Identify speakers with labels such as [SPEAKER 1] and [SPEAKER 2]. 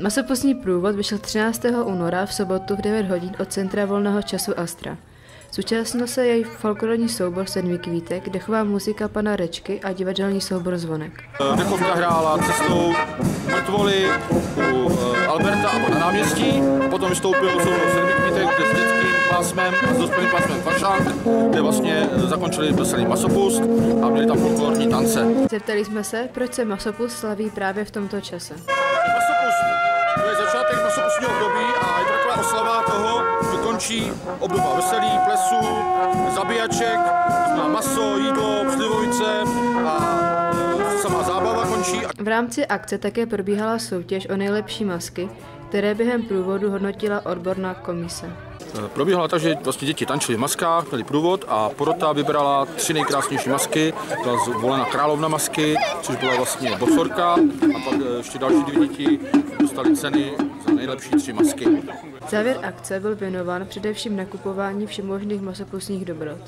[SPEAKER 1] Masopustní průvod vyšel 13. února v sobotu v 9 hodin od Centra volného času Astra. Zúčastnil se jej folklorní soubor Sedmi kvítek, dechová muzika pana Rečky a divadelní soubor Zvonek.
[SPEAKER 2] Dechovka hrála Cestou mrtvoly u Alberta a na náměstí, potom vystoupil soubor Sedmi kvítek s dětským pásmem a s dospělým pásmem Fašant, kde vlastně zakončili veselý masopust a měli tam folklorní tance.
[SPEAKER 1] Zeptali jsme se, proč se masopust slaví právě v tomto čase.
[SPEAKER 2] Masopust, to je začátek masopustního období a je to taková oslava toho, že končí obdoba veselí, plesů, zabíjaček, maso, jídlo, slivovice a sama zábava končí.
[SPEAKER 1] V rámci akce také probíhala soutěž o nejlepší masky, které během průvodu hodnotila odborná komise.
[SPEAKER 2] Probíhala tak, že vlastně děti tančily v maskách, měli průvod a porota vybrala 3 nejkrásnější masky. Byla zvolena královna masky, což byla vlastně bosorka, a pak ještě další 2 děti dostali ceny za nejlepší 3 masky.
[SPEAKER 1] Závěr akce byl věnován především nakupování všemožných masopustních dobrot.